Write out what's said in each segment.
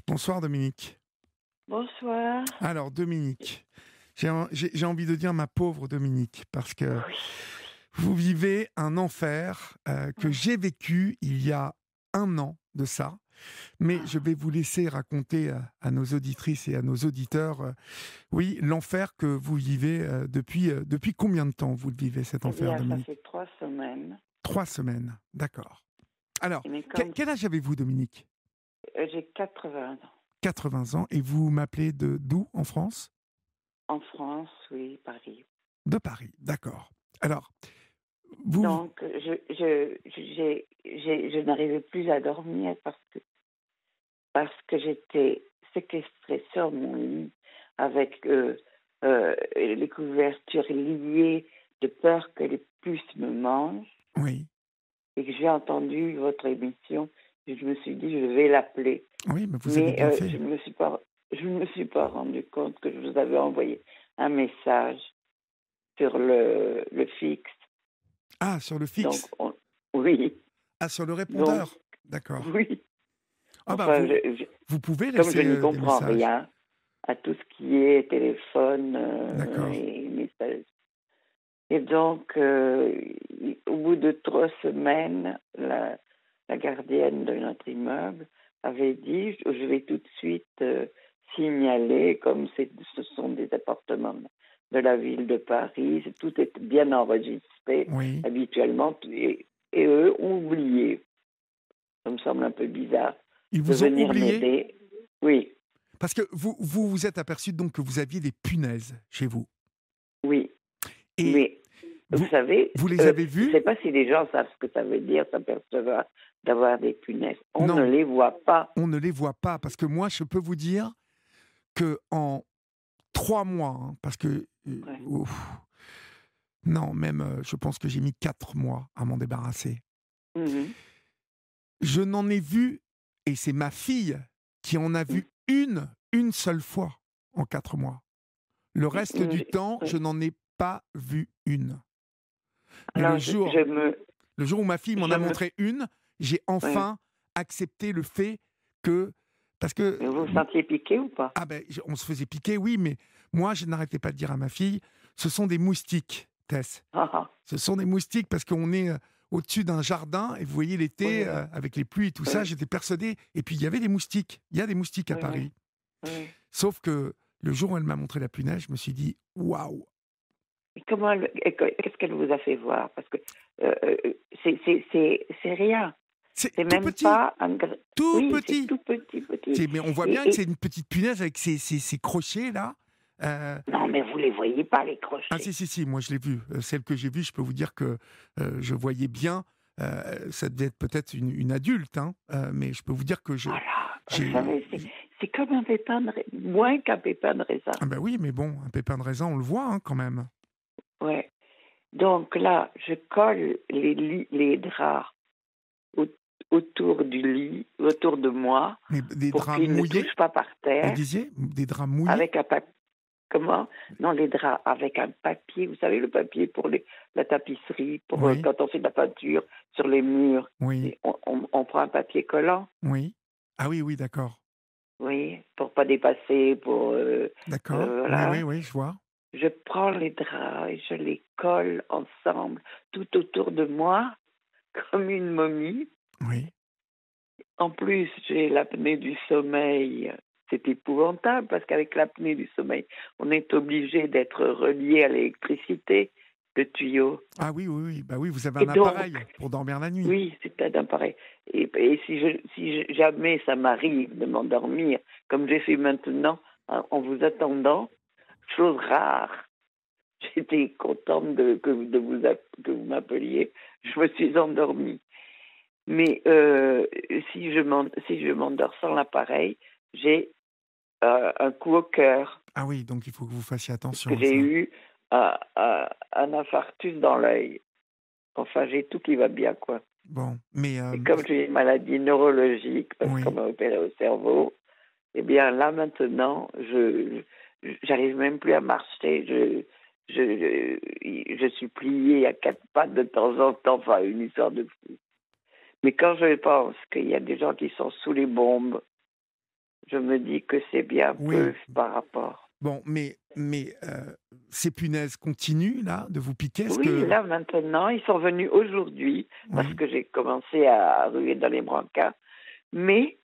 Bonsoir Dominique. Bonsoir. Alors Dominique, j'ai envie de dire ma pauvre Dominique, parce que Oui, vous vivez un enfer que oui. j'ai vécu il y a un an de ça. Mais je Ah. vais vous laisser raconter à nos auditrices et à nos auditeurs, oui, l'enfer que vous vivez depuis combien de temps vous le vivez, cet Eh enfer, bien, ça Dominique? fait 3 semaines. 3 semaines, d'accord. Alors, Mais comme quel âge avez-vous, Dominique? j'ai 80 ans. 80 ans, et vous m'appelez de d'où en France? En France, oui, Paris. De Paris, d'accord. Alors, vous... Donc, je n'arrivais plus à dormir parce que j'étais séquestrée sur mon lit avec les couvertures liées de peur que les puces me mangent Oui, et que j'ai entendu votre émission. Et je me suis dit, je vais l'appeler. oui, mais vous avez Mais bien fait. je ne me suis pas rendu compte que je vous avais envoyé un message sur le fixe. Ah, sur le Donc, fixe. oui, Ah, sur le donc, répondeur. D'accord. oui. Ah bah, Enfin, vous pouvez comme je laisser n'y des comprends messages. rien à tout ce qui est téléphone D'accord. et messages. Et donc, au bout de 3 semaines, la gardienne de notre immeuble avait dit, je vais tout de suite signaler, comme ce sont des appartements de la ville de Paris, tout est bien enregistré Oui. habituellement, et eux ont oublié, ça me semble un peu bizarre, Ils de vous ont venir oublié m'aider. Oui, parce que vous êtes aperçu donc que vous aviez des punaises chez vous. oui, Et mais vous vous, savez, vous les avez je ne vus? sais pas si les gens savent ce que ça veut dire, s'apercevoir d'avoir des punaises. On ne Non, les voit pas. on ne les voit pas, parce que moi, je peux vous dire que en 3 mois, hein, parce que Ouais. ouf, non, même, je pense que j'ai mis 4 mois à m'en débarrasser. Mhm. Je n'en ai vu, et c'est ma fille qui en a Mhm. vu une seule fois en 4 mois. Le reste Mhm. du temps, je Oui. n'en ai pas vu une. Mais Alors, le jour où ma fille m'en je a me, montré une, j'ai oui. enfin accepté le fait que, parce que, Mais vous vous sentiez piqué ou pas? ah ben, on se faisait piquer, oui, mais moi, je n'arrêtais pas de dire à ma fille, ce sont des moustiques, Tess. Ah, ah. Ce sont des moustiques parce qu'on est au-dessus d'un jardin et vous voyez l'été, Oui, avec les pluies et tout ça, oui, j'étais persuadé. Et puis il y avait des moustiques. Il y a des moustiques à oui, oui, Paris. oui. Sauf que le jour où elle m'a montré la punaise, je me suis dit waouh, Et qu'est-ce qu'elle vous a fait voir? Parce que c'est rien. c'est C'est tout même petit, pas tout Oui, c'est petit. tout petit, petit. Mais on voit bien que Et, c'est une petite punaise avec ses crochets là. Euh, non, mais vous les voyez pas, les ah si crochets. si si, moi je l'ai vue. Celle que j'ai vue, je peux vous dire que je voyais bien. Ça devait être peut-être une adulte, hein, mais je peux vous dire que Voilà, vous j'ai savez, c'est comme un pépin moins qu'un pépin de raisin. ah ben oui, mais bon, un pépin de raisin, on le voit, hein, quand même. Ouais. Donc là, je colle les draps au- autour du lit, autour de moi, Mais des pour draps qu'ils ne mouillés, touchent pas par vous terre, disiez? Des draps mouillés? avec un papier. Comment? Non, les draps avec un papier. Vous savez, le papier pour la tapisserie, pour Oui, quand on fait de la peinture sur les murs. oui, Et on prend un papier collant, oui. Ah oui, oui, d'accord. oui, pour pas dépasser, pour D'accord. Oui, oui, voilà. oui, je vois. Je prends les draps et je les colle ensemble tout autour de moi, comme une momie. Oui. En plus, j'ai l'apnée du sommeil. C'est épouvantable parce qu'avec l'apnée du sommeil, on est obligé d'être relié à l'électricité, le tuyau. Ah oui, oui, oui. Bah oui, vous avez Et un donc, appareil pour dormir la nuit. oui, c'est un pareil. Et si jamais ça m'arrive de m'endormir, comme j'ai fait maintenant, hein, en vous attendant, chose rare, j'étais contente que vous m'appeliez, je me suis endormie. Mais si je m'endors sans l'appareil, j'ai un coup au cœur, Ah oui, donc il faut que vous fassiez parce que attention à j'ai ça. eu un infarctus dans l'œil. Enfin, j'ai tout qui va bien, quoi. Bon, mais Et comme j'ai une maladie neurologique, parce qu'on oui. m'a opéré au cerveau, eh bien là maintenant, j'arrive même plus à marcher. Je suis pliée à quatre pattes de temps en temps, enfin une histoire de fou. Mais quand je pense qu'il y a des gens qui sont sous les bombes, je me dis que c'est bien Oui. peu par rapport. Bon, mais ces punaises continuent, là, de vous piquer? Est-ce Oui, que... là maintenant, ils sont venus aujourd'hui parce Oui, que j'ai commencé à ruer dans les brancards. Mais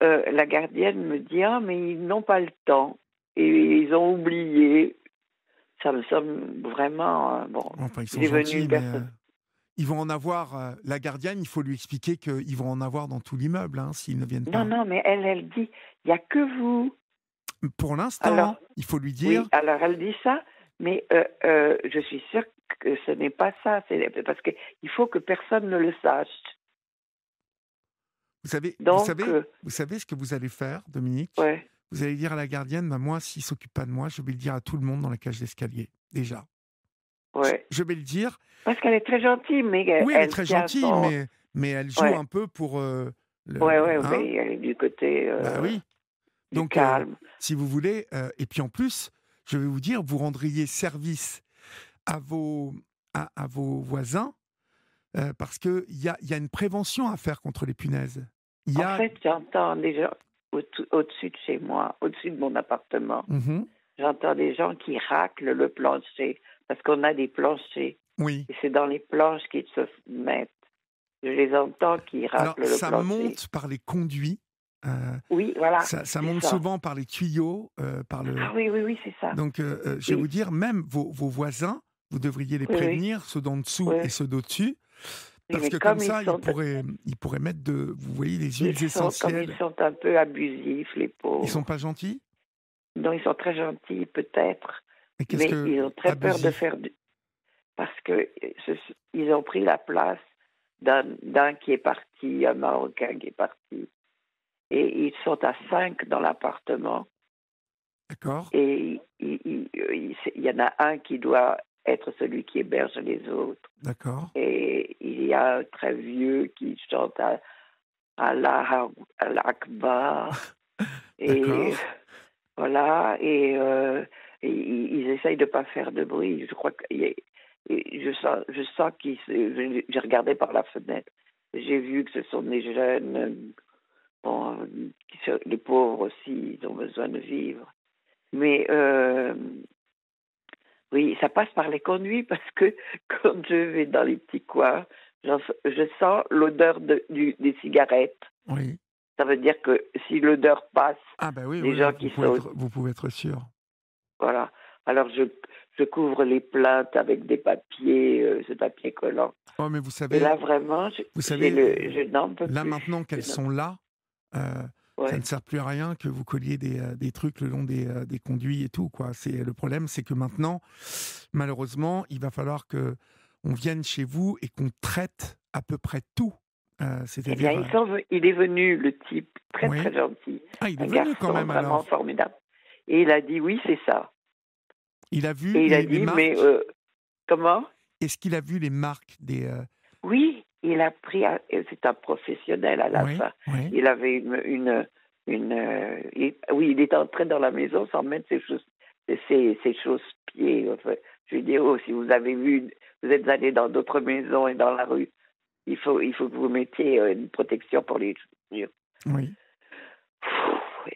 la gardienne me dit ah mais ils n'ont pas le temps et ils ont oublié. Ça me semble vraiment bon. enfin, ils sont J'ai venu gentils, une mais personne. ils vont en avoir... la gardienne, il faut lui expliquer qu'ils vont en avoir dans tout l'immeuble, hein, s'ils ne viennent Non pas. non mais elle dit il y a que vous. Pour Alors l'instant, il faut lui dire... oui alors elle dit ça mais je suis sûre que ce n'est pas ça parce que il faut que personne ne le sache. Vous savez, vous Donc savez, vous savez ce que vous allez faire, Dominique? ouais Vous allez dire à la gardienne, bah, moi, s'il ne s'occupe pas de moi, je vais le dire à tout le monde dans la cage d'escalier, déjà. ouais Je vais le dire. parce qu'elle est très gentille mais Oui, elle est elle très tient gentille, son mais elle joue ouais un peu pour ouais hein? mais elle est du côté Bah oui. du Donc, calme. si vous voulez, et puis en plus, je vais vous dire, vous rendriez service à vos, à vos voisins, parce qu'il y a une prévention à faire contre les punaises. Il y En a... fait, j'entends des gens au-dessus de chez moi, au-dessus de mon appartement. Mhm. J'entends des gens qui raclent le plancher parce qu'on a des planchers Oui. et c'est dans les planches qu'ils se mettent. Je les entends qui Alors, raclent le ça plancher. monte par les conduits, euh, Oui, voilà, ça c'est monte ça. souvent par les tuyaux, par le... Ah oui, oui, oui, c'est ça. Donc, je vais vous Oui, dire, même vos voisins, vous devriez les oui, oui, prévenir, ceux d'en dessous et oui. ceux d'au-dessus, Oui, parce mais que comme comme ça, ils pourraient mettre vous voyez, les huiles comme ils essentielles. sont un peu abusifs, les Ils sont pauvres. pas gentils? Non, ils sont très gentils, peut-être, Et qu'est-ce mais que ils ont très peur de abusif? faire parce que ils ont pris la place d'un qui est parti, un Marocain qui est parti. Et ils sont à 5 dans l'appartement. D'accord, Et il y en a un qui doit être celui qui héberge les autres. d'accord, Et il y a un très vieux qui chante à Allah Akbar. Et d'accord. voilà. Et ils essayent de ne pas faire de bruit. Je crois que je sens j'ai regardé par la fenêtre. J'ai vu que ce sont des jeunes, bon, les pauvres aussi, ils ont besoin de vivre. Mais oui, ça passe par les conduits parce que quand je vais dans les petits coins, je sens l'odeur des cigarettes. Oui. Ça veut dire que si l'odeur passe, Ah ben oui, des oui, oui, gens qui sont... vous pouvez être sûr. Voilà. Alors je couvre les plaintes avec des papiers, ce papier collant. Oh, mais Et là, vraiment, vous savez, je n'en peux là plus. maintenant qu'elles sont là, euh, ça ne Ouais. sert plus à rien que vous colliez des trucs le long des conduits et tout, quoi. Le problème, c'est que maintenant, malheureusement, il va falloir que on vienne chez vous et qu'on traite à peu près tout. Eh bien, C'est-à-dire, il est venu, le type, très oui. très gentil, Ah, il est un venu quand garçon même vraiment alors. formidable. Et il a dit oui, c'est ça. Il a vu Et il a les dit, mais marques. comment? Est-ce qu'il a vu les marques des... Oui, il a pris, c'est un professionnel à la Oui, fin. oui. Il avait oui, il est entré dans la maison sans mettre ses chausse-pieds. Enfin, je lui ai dit, oh, si vous avez vu, vous êtes allé dans d'autres maisons et dans la rue, il faut que vous mettiez une protection pour les chaussures. Oui.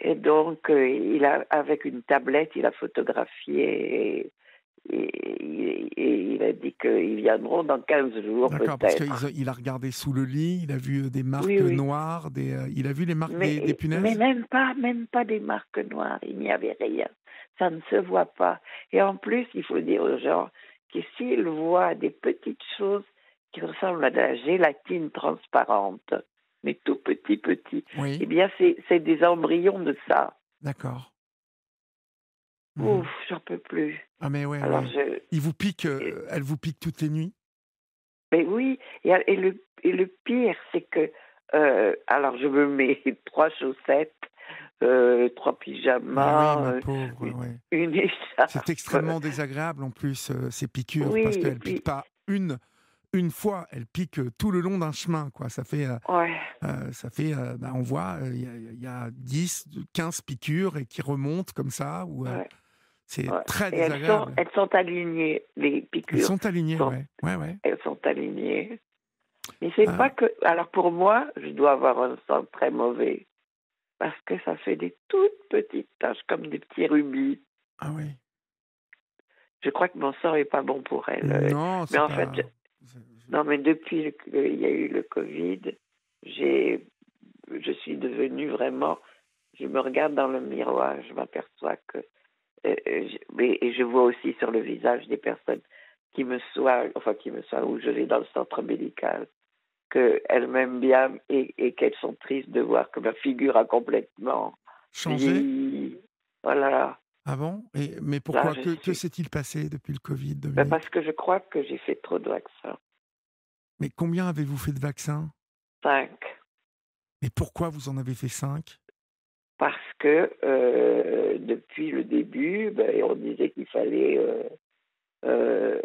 Et donc, avec une tablette, il a photographié et il a dit qu'ils viendront dans 15 jours D'accord, parce qu'il peut-être. il a regardé sous le lit, il a vu des marques Oui, oui. noires, il a vu les marques des Mais punaises? même pas des marques noires, il n'y avait rien. Ça ne se voit pas. Et en plus, il faut dire aux gens que s'ils voient des petites choses qui ressemblent à de la gélatine transparente, mais tout petit, eh Oui, bien, c'est des embryons de ça. d'accord. Ouf, Mhm. j'en peux plus. Ah mais ouais, Alors, ouais. Il vous pique, elle vous pique toutes les nuits? mais oui, et le pire, c'est que, alors je me mets 3 chaussettes, 3 pyjamas, Ah oui, ma pauvre, ouais. une C'est écharpe. extrêmement désagréable en plus, ces piqûres, parce Oui, et qu'elles piquent puis, pas une fois, elles piquent tout le long d'un chemin, quoi. ouais, Bah, on voit, il y a 10, 15 piqûres et qui remontent comme ça, ouais, c'est ouais. très Et désagréable. elles sont alignées, les Elles piqûres sont alignées, sont, ouais. Ouais, ouais. elles sont alignées. Mais c'est Ah, pas que, alors pour moi, je dois avoir un sang très mauvais. parce que ça fait des toutes petites taches comme des petits rubis. Ah oui. Je crois que mon sang est pas bon pour elle. Non, Mais c'est en fait, pas. non, mais depuis qu'il y a eu le Covid, j'ai, je suis devenue vraiment. Je me regarde dans le miroir, je m'aperçois que, et je vois aussi sur le visage des personnes qui me soignent, où je vais dans le centre médical, qu'elles m'aiment bien et qu'elles sont tristes de voir que ma figure a complètement Changer? vieilli. Voilà. Ah bon? Mais Là, pourquoi? je Que suis. s'est-il passé depuis le Covid, Ben, parce Dominique? que je crois que j'ai fait trop de vaccins. Mais combien avez-vous fait de vaccins? 5. Et pourquoi vous en avez fait 5? Parce que depuis le début, ben, on disait qu'il fallait. Euh,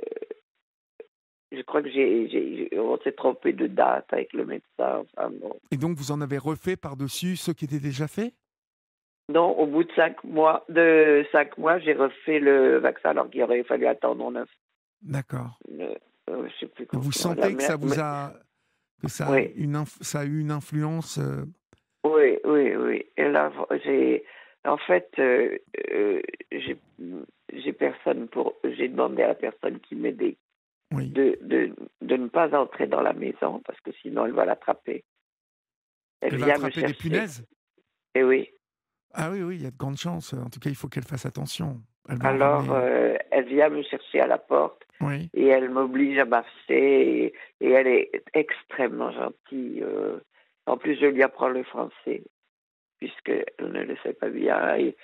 je crois que on s'est trompé de date avec le médecin. Enfin, bon. Et donc vous en avez refait par-dessus ceux qui étaient déjà faits? Non, au bout de 5 mois, j'ai refait le vaccin alors qu'il aurait fallu attendre 9. D'accord. Je sais plus Et vous combien. sentez que ça vous a Oui, ça a eu une influence, oui, oui, oui. Et là, en fait, j'ai, j'ai demandé à la personne qui m'aidait oui. de ne pas entrer dans la maison parce que sinon elle va l'attraper. Elle Elle va vient me attraper des chercher. punaises? Et oui. Ah oui, oui, il y a de grandes chances. En tout cas, il faut qu'elle fasse attention. Elle va en Alors, ramener. elle vient me chercher à la porte Oui. et elle m'oblige à marcher et elle est extrêmement gentille. En plus, je lui apprends le français puisqu'elle ne le sait pas bien et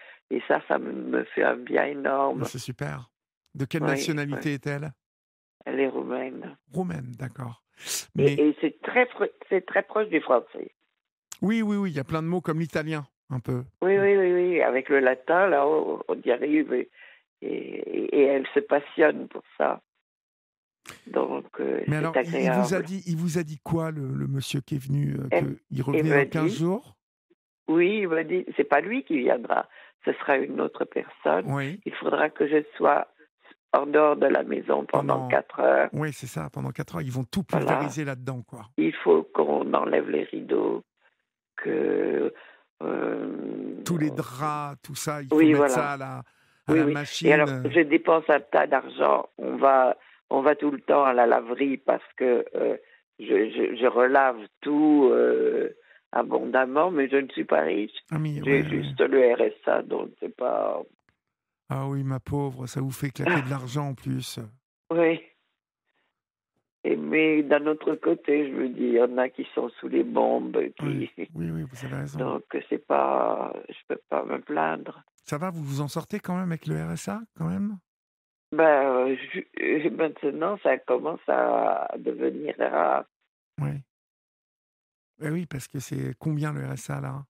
ça me fait un bien Bah, énorme. c'est super. De quelle Oui, oui. nationalité est-elle? Elle est roumaine. Roumaine, d'accord. Et, Mais et c'est très proche du français. oui, oui, oui, il y a plein de mots comme l'italien, un peu. Oui, oui, oui, oui. Avec le latin, là, on y arrive et elle se passionne pour ça. Donc, Mais c'est alors, agréable. il vous a dit quoi, le monsieur qui est venu, Elle, qu'il il revenait me dans 15 dit, jours? oui, il me dit, c'est pas lui qui viendra, ce sera une autre personne. Oui, Il faudra que je sois en dehors de la maison pendant pendant 4 heures. oui, c'est ça, pendant 4 heures. Ils vont tout Voilà. pulvériser là-dedans, quoi. Il faut qu'on enlève les rideaux, que, Tous les euh, draps, tout ça, il faut oui, mettre ça voilà. à Oui, la oui. Et machine, alors, je dépense un tas d'argent. On va tout le temps à la laverie parce que je relave tout abondamment, mais je ne suis pas riche. Ah oui, J'ai ouais, ouais. juste le RSA, donc c'est pas. Ah oui, ma pauvre, ça vous fait claquer de l'argent en plus. Oui. Mais d'un autre côté, je veux dire, il y en a qui sont sous les bombes, Oui, qui. oui, oui, vous avez raison. Donc c'est pas. Je peux pas me plaindre. Ça va, vous vous en sortez quand même avec le RSA, quand même? Ben, maintenant, ça commence à devenir rare. Oui. Eh oui, parce que c'est combien le RSA, là?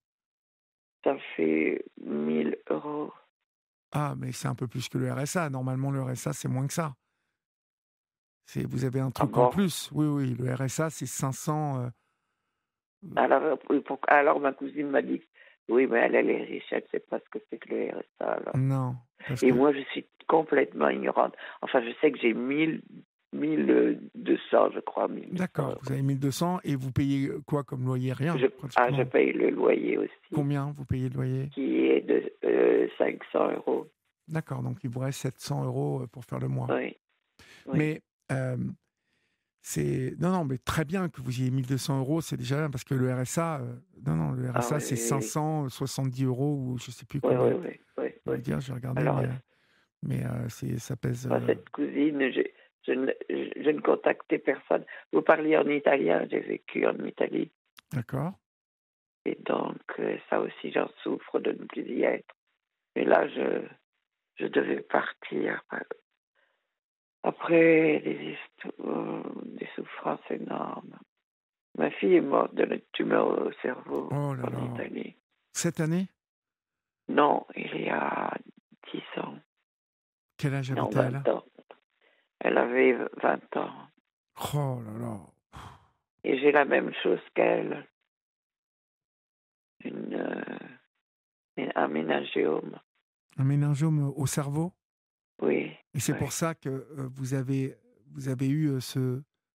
Ça fait 1 000 euros. Ah, mais c'est un peu plus que le RSA. Normalement, le RSA, c'est moins que ça. Vous avez un Ah truc en bon? plus. Oui, oui, le RSA, c'est 500. Alors ma cousine m'a dit, oui, mais elle est riche, elle ne sait pas ce que c'est que le RSA. Alors. Non, parce Et que. moi, je suis complètement ignorante. Enfin, je sais que j'ai 1200, je crois, 1200 D'accord, vous euros. avez 1200 et vous payez quoi comme loyer? Rien, Je pratiquement. paye le loyer aussi, Combien vous payez de loyer? qui est de 500 euros. D'accord, donc il vous reste 700 euros pour faire le mois. Oui, oui. Mais euh, c'est. Non, non, mais très bien que vous ayez 1200 euros, c'est déjà bien, parce que le RSA, non, non, le Ah RSA, oui, c'est oui, oui. 570 euros ou je sais plus Oui, oui, combien. oui, oui, Je vais oui. vous dire, j'ai regardé, Alors, mais ça pèse. cette cousine, je ne contactais personne. Vous parliez en italien, j'ai vécu en Italie. D'accord. Et donc, ça aussi, j'en souffre de ne plus y être. Mais là, je devais partir. Après des souffrances énormes. Ma fille est morte d'une tumeur au cerveau Oh là en là. Italie. Cette année, Non, il y a 10 ans. quel âge Non, avait-elle? 20 ans. Elle avait 20 ans. Oh là là. Et j'ai la même chose qu'elle. Une, un méningiome. Un méningiome au cerveau? Oui, Et c'est pour oui. ça que vous avez eu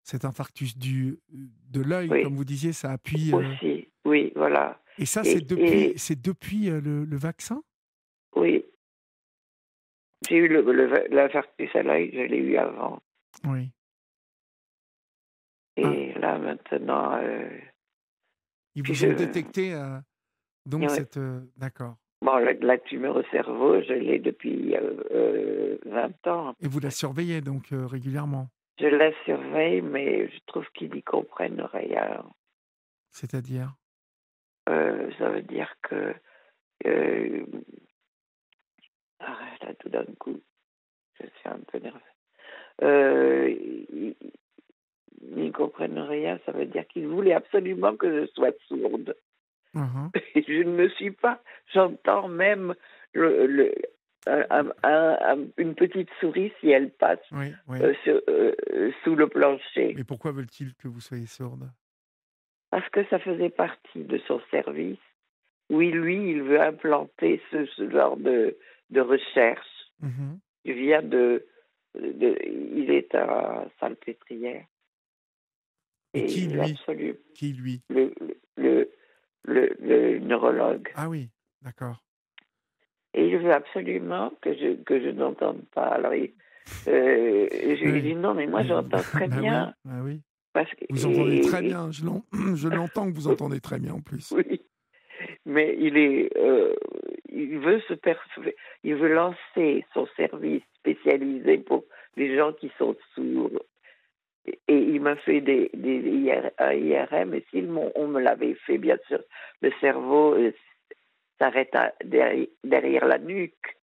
cet infarctus de l'œil, Oui, comme vous disiez, ça appuie. aussi. Oui, voilà. Et ça, Et c'est depuis le vaccin? oui, j'ai eu l'infarctus à l'œil, je l'ai eu avant. Oui. Ah, Et là, maintenant, ils puis vous ont détecté donc ouais. cette... d'accord. Bon, la tumeur au cerveau, je l'ai depuis 20 ans. Et vous la surveillez donc régulièrement? Je la surveille, mais je trouve qu'ils n'y comprennent rien. C'est-à-dire? Ça veut dire que euh, là, tout d'un coup, je suis un peu nerveuse. Ils n'y comprennent rien, ça veut dire qu'ils voulaient absolument que je sois sourde. Mhm. Et je ne me suis pas. J'entends même une petite souris si elle passe Oui, oui. sous le plancher. Mais pourquoi veulent-ils que vous soyez sourde? Parce que ça faisait partie de son service. Oui, lui, il veut implanter ce genre de recherche. Mhm. Il vient il est à Salpêtrière Et et qui, il veut lui? absolument Qui, lui? le, le neurologue. Ah oui, d'accord. Et il veut absolument que je n'entende pas. Alors, je lui Oui. dis non, mais moi j'entends très Bah oui, bien. bah oui. Parce que, Vous entendez très bien. Je l'entends que vous entendez très bien en plus. oui, mais il veut il veut lancer son service spécialisé pour les gens qui sont sourds. Et il m'a fait un IRM, et si on me l'avait fait, bien sûr, le cerveau s'arrête derrière la nuque.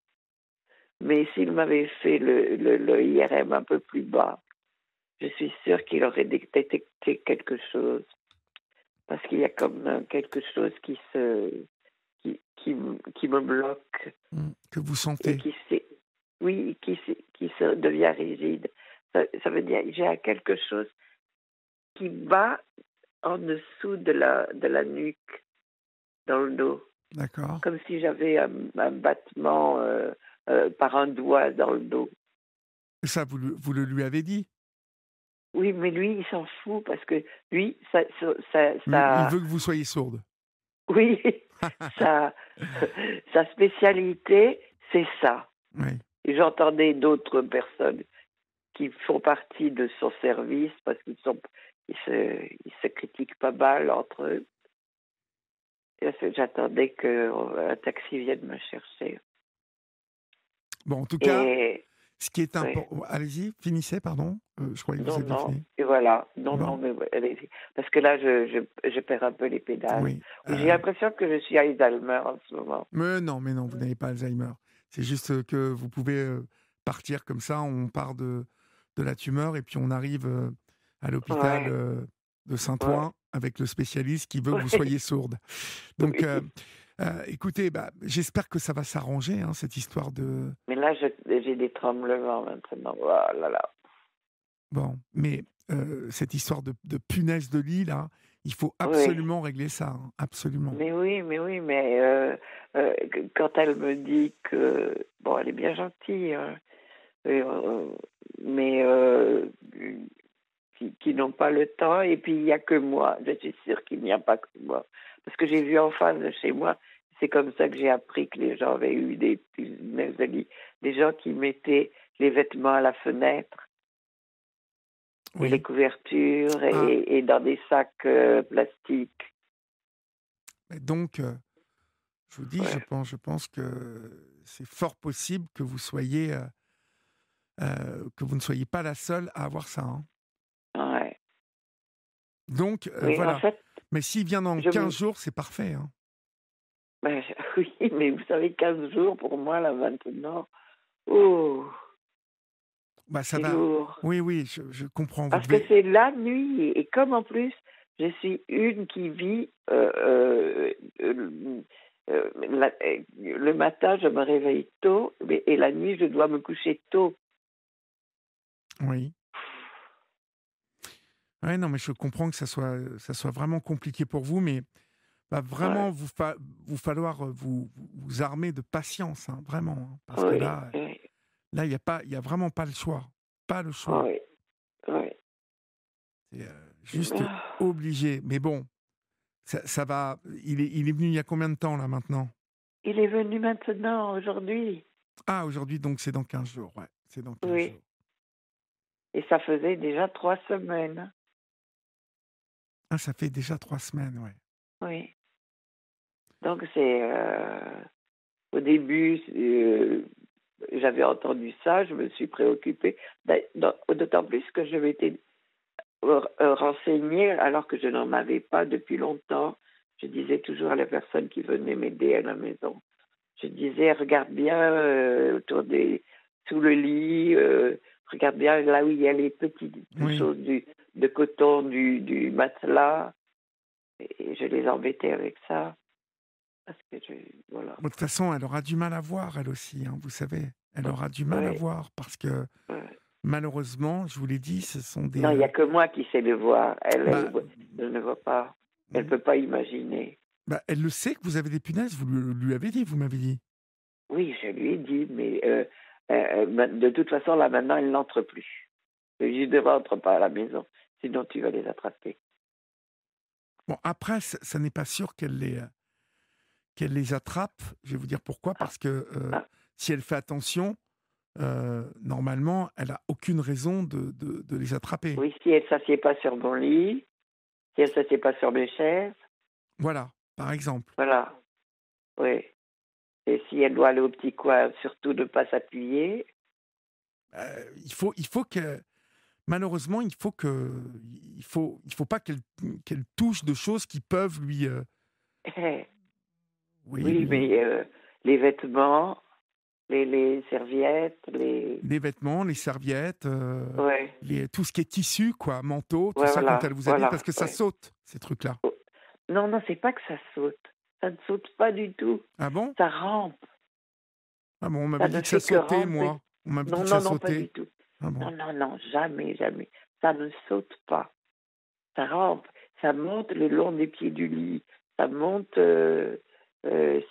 Mais s'il m'avait fait le IRM un peu plus bas, je suis sûre qu'il aurait détecté quelque chose. Parce qu'il y a comme quelque chose qui me bloque Que vous et sentez. oui, qui se devient rigide. Ça veut dire que j'ai quelque chose qui bat en dessous de la nuque, dans le dos. D'accord. Comme si j'avais un battement par un doigt dans le dos. Et ça, vous le lui avez dit? Oui, mais lui, il s'en fout parce que lui, Il veut que vous soyez sourde. oui, sa, sa spécialité, c'est ça. Oui. Et j'entendais d'autres personnes qui font partie de son service parce ils se critiquent pas mal entre eux. Et j'attendais qu'un taxi vienne me chercher. Bon, en tout cas, Et ce qui est oui, important... Allez-y, finissez, pardon. Je croyais que vous non, aviez non, fini. et voilà. Non, Bon, non, mais allez-y. Parce que là, je perds un peu les pédales. oui. Oui, j'ai l'impression que je suis Alzheimer en ce moment. Mais non, vous n'avez pas Alzheimer. C'est juste que vous pouvez partir comme ça, on part de la tumeur et puis on arrive à l'hôpital Ouais, de ouais, Saint-Ouen avec le spécialiste qui veut que vous ouais, soyez sourde. Donc, oui. écoutez, bah, j'espère que ça va s'arranger, hein, cette histoire de... Mais là, j'ai des tremblements maintenant. Oh là là. Bon, mais cette histoire de punaise de lit, là, il faut Oui. absolument régler ça, hein, absolument. Mais oui, mais quand elle me dit que... Bon, elle est bien gentille, hein, euh, mais qui n'ont pas le temps, et puis il n'y a que moi. Je suis sûre qu'il n'y a pas que moi. Parce que j'ai vu en face de chez moi, c'est comme ça que j'ai appris que les gens avaient eu des punaises de lit. Des gens qui mettaient les vêtements à la fenêtre et les Oui. couvertures Ah, et dans des sacs plastiques. mais donc, je vous dis, Ouais, je pense que c'est fort possible que vous ne soyez pas la seule à avoir ça, hein. ouais. Donc, Oui, en voilà. fait, Mais s'il vient dans je 15 me... jours, c'est parfait, hein. ben, oui, mais vous savez, 15 jours pour moi, là, maintenant, oh, Bah, ça c'est va. lourd. Oui, oui, je comprends. Vous Parce que devez. c'est la nuit, et comme en plus, je suis une qui vit le matin, je me réveille tôt, et la nuit, je dois me coucher tôt. Oui. Ouais, non, mais je comprends que ça soit vraiment compliqué pour vous, mais va Ouais, vraiment vous falloir vous armer de patience, hein, vraiment, hein, parce que oui, oui, là, il y a vraiment pas le choix, pas le choix. oui, oui. C'est juste obligé. Mais bon, Ça va. Il est venu il y a combien de temps là maintenant? Il est venu maintenant, aujourd'hui. Ah, aujourd'hui, donc c'est dans 15 jours. Ouais, c'est dans 15 Oui. jours. Et ça faisait déjà 3 semaines. Ah, ça fait déjà 3 semaines, ouais. Oui. Donc c'est au début, j'avais entendu ça, je me suis préoccupée. D'autant plus que je m'étais renseignée alors que je n'en avais pas depuis longtemps. Je disais toujours à la personne qui venait m'aider à la maison, je disais regarde bien sous le lit, regarde bien là où il y a les petites Oui. choses de coton du matelas. Et je les embêtais avec ça. Parce que voilà. De toute façon, elle aura du mal à voir, elle aussi, hein, vous savez. Elle aura du mal à Ouais, voir parce que, ouais. malheureusement, je vous l'ai dit, ce sont des... Non, il n'y a que moi qui sais le voir. bah, Je ne vois pas. Elle ne peut pas imaginer. elle le sait que vous avez des punaises, vous lui avez dit, vous m'avez dit. Oui, je lui ai dit, mais de toute façon, là maintenant, elle n'entre plus. Je lui ai dit, ne rentre pas à la maison, sinon tu vas les attraper. Bon, après, ça n'est pas sûr qu'elle les attrape. Je vais vous dire pourquoi. Ah, Parce que ah. si elle fait attention, normalement, elle n'a aucune raison de les attraper. Oui, si elle ne s'assied pas sur mon lit, si elle ne s'assied pas sur mes chaises, Voilà, par exemple. voilà. Oui. Et si elle doit aller au petit coin, surtout ne pas s'appuyer. Il faut que... Malheureusement, il faut pas qu'elle touche de choses qui peuvent lui... oui, Oui, mais les vêtements, les serviettes, les vêtements, les serviettes, Ouais, tout ce qui est tissu, quoi, manteau, tout ouais, ça, quand voilà, elle vous habille, voilà, parce que ça ouais. saute, ces trucs-là. Oh. Non, non, c'est pas que ça saute. Ça ne saute pas du tout. Ah bon? Ça rampe. Ah bon, on Ça m'avait dit ne que ça fait que sautait, ramper. moi. On m'avait dit Non, que non, ça non, pas sautait. du tout. Ah bon? Non, non, non, jamais, jamais. Ça ne saute pas. Ça rampe. Ça monte le long des pieds du lit. Ça monte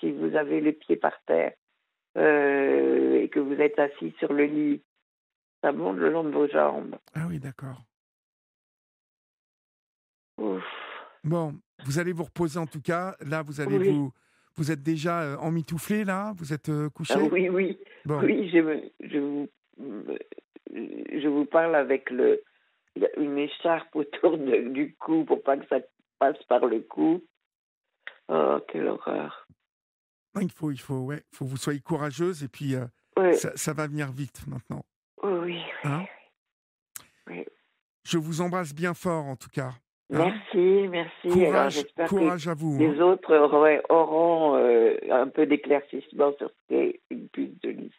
si vous avez les pieds par terre et que vous êtes assis sur le lit. Ça monte le long de vos jambes. Ah oui, d'accord. Ouf. Bon, vous allez vous reposer en tout cas. Là, vous allez Oui. vous êtes déjà emmitouflé, là? Vous êtes Ah couché? oui, oui. Bon, Oui, je vous parle avec une écharpe autour du cou pour pas que ça passe par le cou. Oh, quelle horreur. ouais, faut que vous soyez courageuse et puis Oui, ça va venir vite maintenant. oui, Hein? oui. Je vous embrasse bien fort en tout cas. Hein? Merci, merci. Alors, j'espère que Courage à vous. Hein? les autres auront un peu d'éclaircissement sur ce qu'est une puce de lit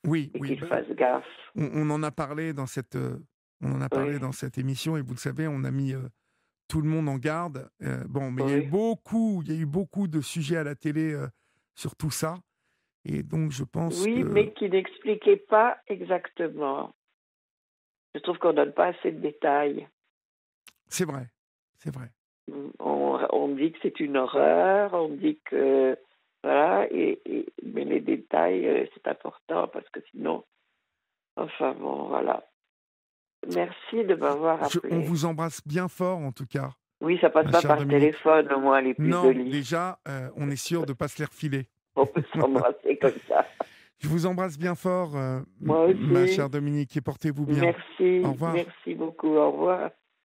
Oui, et oui. qu'ils fassent gaffe. On en a parlé dans on en a parlé Oui, dans cette émission et vous le savez, on a mis tout le monde en garde. Bon, mais oui. il y a eu beaucoup de sujets à la télé sur tout ça. Et donc, je pense Oui, que mais qui n'expliquait pas exactement. Je trouve qu'on donne pas assez de détails. c'est vrai. C'est vrai. On dit que c'est une horreur, on dit que voilà, mais les détails, c'est important parce que sinon, enfin bon, voilà. Merci de m'avoir On appelé. vous embrasse bien fort, en tout cas, Oui, ça passe ma pas chère par Dominique. téléphone, au moins, les puces de Non, lit. déjà, on est sûr de ne pas se les refiler. On peut s'embrasser comme ça. Je vous embrasse bien fort, Moi ma aussi. chère Dominique, et portez-vous bien. Au Merci, revoir. merci beaucoup. Au revoir.